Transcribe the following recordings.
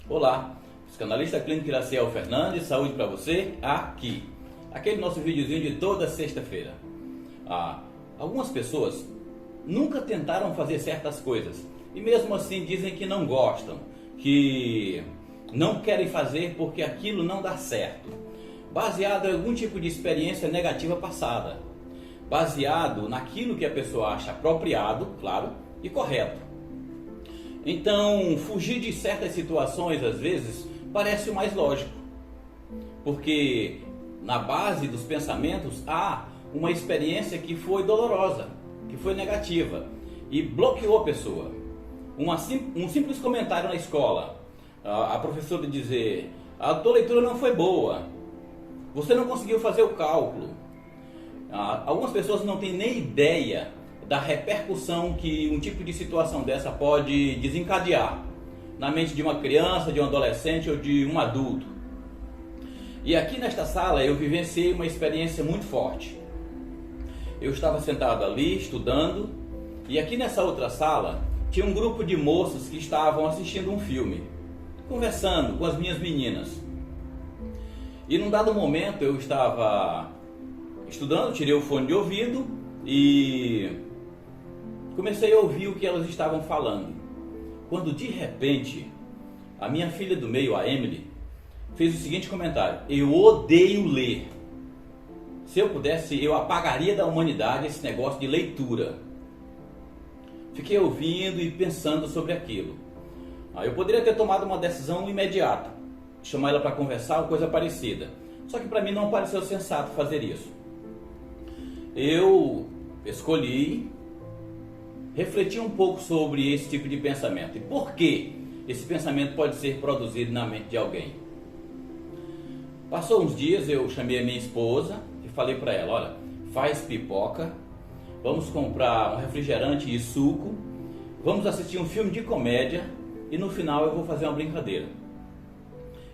Olá, psicanalista clínico Iraciel Fernandes, saúde para você aqui. Aquele nosso videozinho de toda sexta-feira. Algumas pessoas nunca tentaram fazer certas coisas e mesmo assim dizem que não gostam, que não querem fazer porque aquilo não dá certo, baseado em algum tipo de experiência negativa passada, baseado naquilo que a pessoa acha apropriado, claro, e correto. Então, fugir de certas situações, às vezes, parece o mais lógico, porque na base dos pensamentos há uma experiência que foi dolorosa, que foi negativa e bloqueou a pessoa. Um simples comentário na escola, a professora dizer: a tua leitura não foi boa, você não conseguiu fazer o cálculo. Algumas pessoas não têm nem ideia da repercussão que um tipo de situação dessa pode desencadear na mente de uma criança, de um adolescente ou de um adulto. E aqui nesta sala eu vivenciei uma experiência muito forte. Eu estava sentado ali estudando e aqui nessa outra sala tinha um grupo de moças que estavam assistindo um filme, conversando com as minhas meninas. E num dado momento eu estava estudando, tirei o fone de ouvido e comecei a ouvir o que elas estavam falando, quando de repente a minha filha do meio, a Emily, fez o seguinte comentário: eu odeio ler. Se eu pudesse, eu apagaria da humanidade esse negócio de leitura. Fiquei ouvindo e pensando sobre aquilo. Eu poderia ter tomado uma decisão imediata, chamar ela para conversar ou coisa parecida, só que para mim não pareceu sensato fazer isso. Eu escolhi refletir um pouco sobre esse tipo de pensamento e por que esse pensamento pode ser produzido na mente de alguém. Passou uns dias, eu chamei a minha esposa e falei para ela: olha, faz pipoca, vamos comprar um refrigerante e suco, vamos assistir um filme de comédia e no final eu vou fazer uma brincadeira.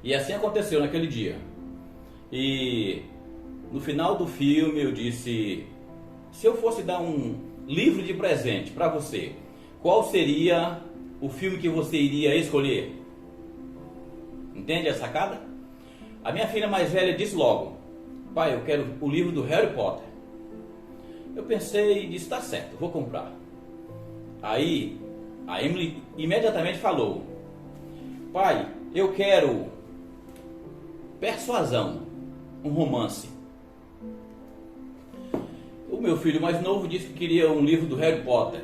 E assim aconteceu naquele dia. E no final do filme eu disse: se eu fosse dar um livro de presente para você, qual seria o filme que você iria escolher? Entende a sacada? A minha filha mais velha disse logo: pai, eu quero o livro do Harry Potter. Eu pensei e disse: tá certo, vou comprar. Aí a Emily imediatamente falou: pai, eu quero Persuasão, um romance. O meu filho mais novo disse que queria um livro do Harry Potter,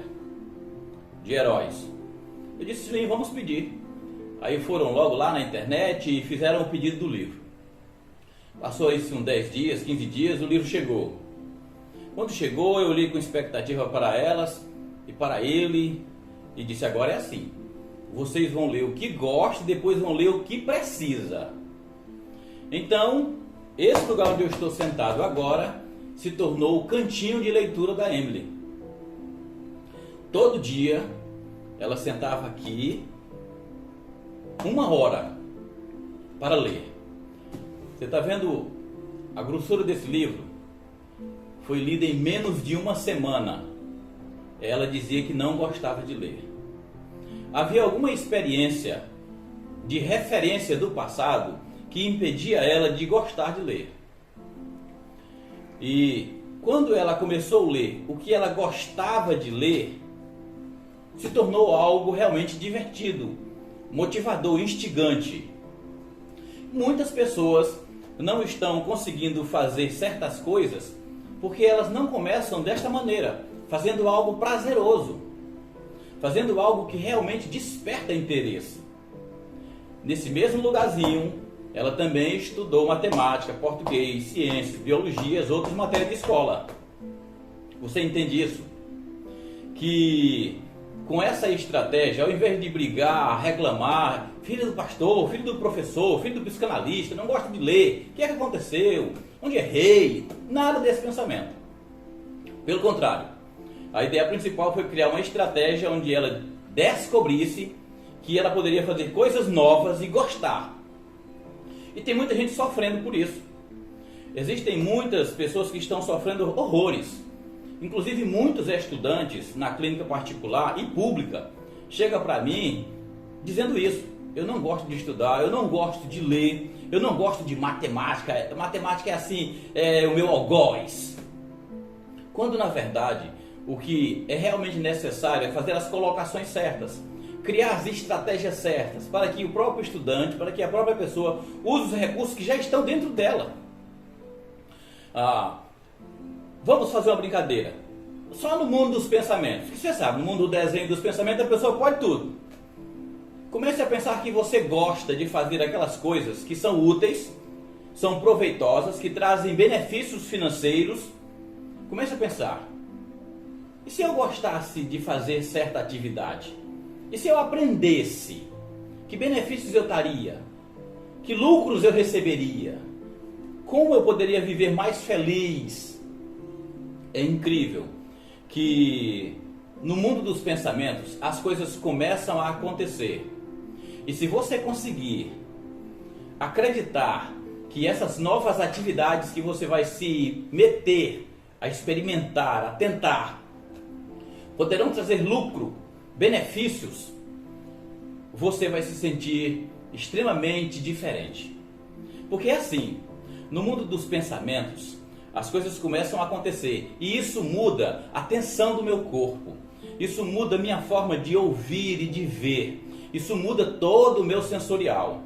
de heróis. Eu disse: sim, vamos pedir. Aí foram logo lá na internet e fizeram o pedido do livro. Passou isso uns 10 dias, 15 dias, o livro chegou. Quando chegou, eu li com expectativa para elas e para ele e disse: agora é assim, vocês vão ler o que gostam e depois vão ler o que precisa. Então, esse lugar onde eu estou sentado agora se tornou o cantinho de leitura da Emily. Todo dia ela sentava aqui 1 hora para ler. Você está vendo a grossura desse livro? Foi lida em menos de uma semana. Ela dizia que não gostava de ler. Havia alguma experiência de referência do passado que impedia ela de gostar de ler. E quando ela começou a ler o que ela gostava de ler, se tornou algo realmente divertido, motivador, instigante. Muitas pessoas não estão conseguindo fazer certas coisas porque elas não começam desta maneira, fazendo algo prazeroso, fazendo algo que realmente desperta interesse. Nesse mesmo lugarzinho, ela também estudou matemática, português, ciências, biologia, as outras matérias de escola. Você entende isso? Que com essa estratégia, ao invés de brigar, reclamar, filho do pastor, filho do professor, filho do psicanalista, não gosta de ler, o que é que aconteceu? Onde errei? Nada desse pensamento. Pelo contrário, a ideia principal foi criar uma estratégia onde ela descobrisse que ela poderia fazer coisas novas e gostar. E tem muita gente sofrendo por isso. Existem muitas pessoas que estão sofrendo horrores. Inclusive muitos estudantes na clínica particular e pública chegam para mim dizendo isso. eu não gosto de estudar, eu não gosto de ler, eu não gosto de matemática, matemática é assim, é o meu algoz. Quando na verdade o que é realmente necessário é fazer as colocações certas, criar as estratégias certas para que o próprio estudante, para que a própria pessoa use os recursos que já estão dentro dela. Vamos fazer uma brincadeira. Só no mundo dos pensamentos, que você sabe, no mundo do desenho dos pensamentos a pessoa pode tudo. Comece a pensar que você gosta de fazer aquelas coisas que são úteis, são proveitosas, que trazem benefícios financeiros. Comece a pensar, e se eu gostasse de fazer certa atividade? E se eu aprendesse? Que benefícios eu daria? Que lucros eu receberia? Como eu poderia viver mais feliz? É incrível que no mundo dos pensamentos as coisas começam a acontecer. E se você conseguir acreditar que essas novas atividades que você vai se meter a experimentar, a tentar, poderão trazer lucro, benefícios, você vai se sentir extremamente diferente. Porque é assim, no mundo dos pensamentos, as coisas começam a acontecer e isso muda a tensão do meu corpo, isso muda a minha forma de ouvir e de ver, isso muda todo o meu sensorial.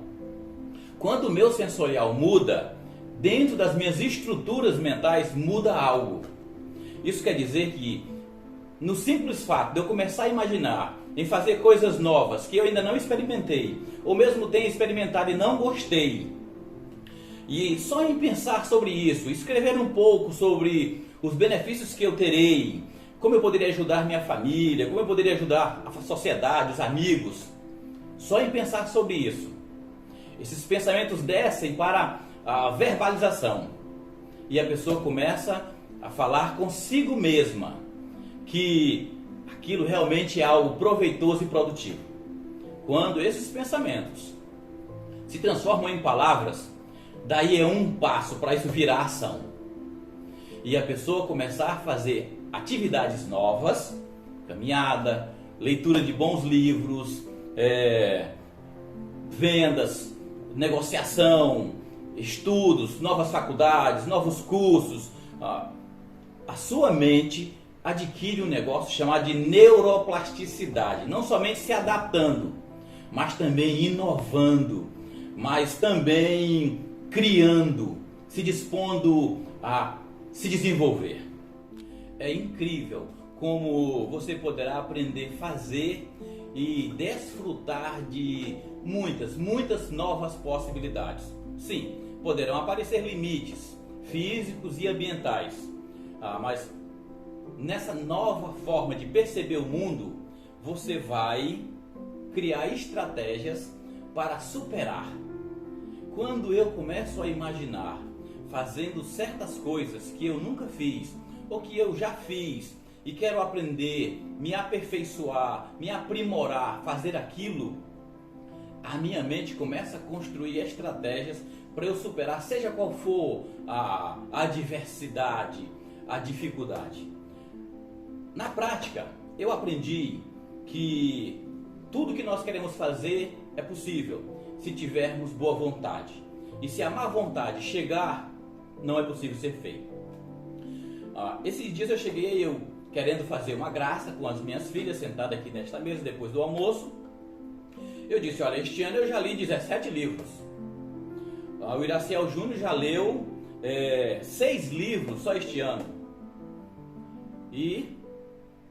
Quando o meu sensorial muda, dentro das minhas estruturas mentais muda algo. Isso quer dizer que no simples fato de eu começar a imaginar em fazer coisas novas que eu ainda não experimentei, ou mesmo tenho experimentado e não gostei, e só em pensar sobre isso, escrever um pouco sobre os benefícios que eu terei, como eu poderia ajudar minha família, como eu poderia ajudar a sociedade, os amigos, só em pensar sobre isso, esses pensamentos descem para a verbalização e a pessoa começa a falar consigo mesma que aquilo realmente é algo proveitoso e produtivo. Quando esses pensamentos se transformam em palavras, daí é um passo para isso virar ação. E a pessoa começar a fazer atividades novas, caminhada, leitura de bons livros, vendas, negociação, estudos, novas faculdades, novos cursos. A sua mente adquire um negócio chamado de neuroplasticidade, não somente se adaptando, mas também inovando, mas também criando, se dispondo a se desenvolver. É incrível como você poderá aprender a fazer e desfrutar de muitas novas possibilidades. Sim, poderão aparecer limites físicos e ambientais, mas nessa nova forma de perceber o mundo, você vai criar estratégias para superar. Quando eu começo a imaginar fazendo certas coisas que eu nunca fiz, ou que eu já fiz e quero aprender, me aperfeiçoar, me aprimorar, fazer aquilo, a minha mente começa a construir estratégias para eu superar, seja qual for a adversidade, a dificuldade. Na prática, eu aprendi que tudo que nós queremos fazer é possível se tivermos boa vontade. E se a má vontade chegar, não é possível ser feito. Esses dias eu cheguei querendo fazer uma graça com as minhas filhas sentadas aqui nesta mesa depois do almoço. Eu disse, olha, este ano eu já li 17 livros. O Iraciel Júnior já leu 6 livros só este ano. E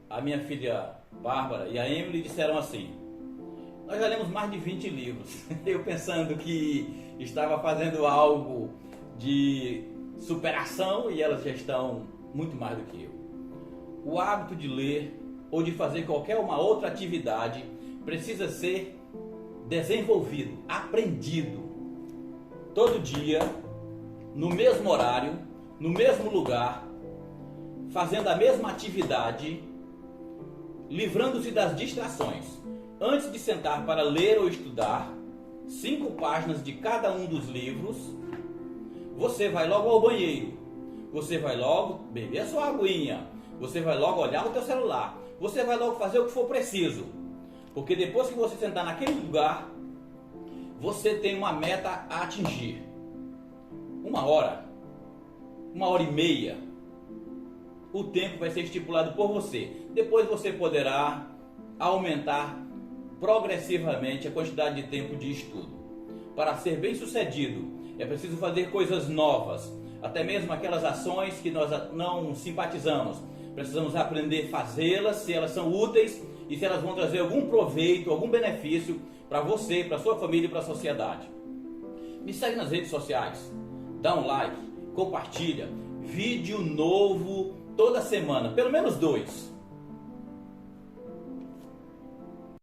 a minha filha Bárbara e a Emily disseram assim, nós já lemos mais de 20 livros. Eu pensando que estava fazendo algo de superação e elas já estão muito mais do que eu. O hábito de ler ou de fazer qualquer uma outra atividade precisa ser desenvolvido, aprendido. Todo dia, no mesmo horário, no mesmo lugar, fazendo a mesma atividade, livrando-se das distrações. Antes de sentar para ler ou estudar, 5 páginas de cada um dos livros, você vai logo ao banheiro, você vai logo beber a sua aguinha, você vai logo olhar o teu celular, você vai logo fazer o que for preciso, porque depois que você sentar naquele lugar, você tem uma meta a atingir. 1 hora e meia, o tempo vai ser estipulado por você. Depois você poderá aumentar progressivamente a quantidade de tempo de estudo. Para ser bem sucedido, é preciso fazer coisas novas, até mesmo aquelas ações que nós não simpatizamos. Precisamos aprender a fazê-las, se elas são úteis e se elas vão trazer algum proveito, algum benefício para você, para sua família e para a sociedade. Me segue nas redes sociais, dá um like, compartilha, vídeo novo toda semana, pelo menos 2.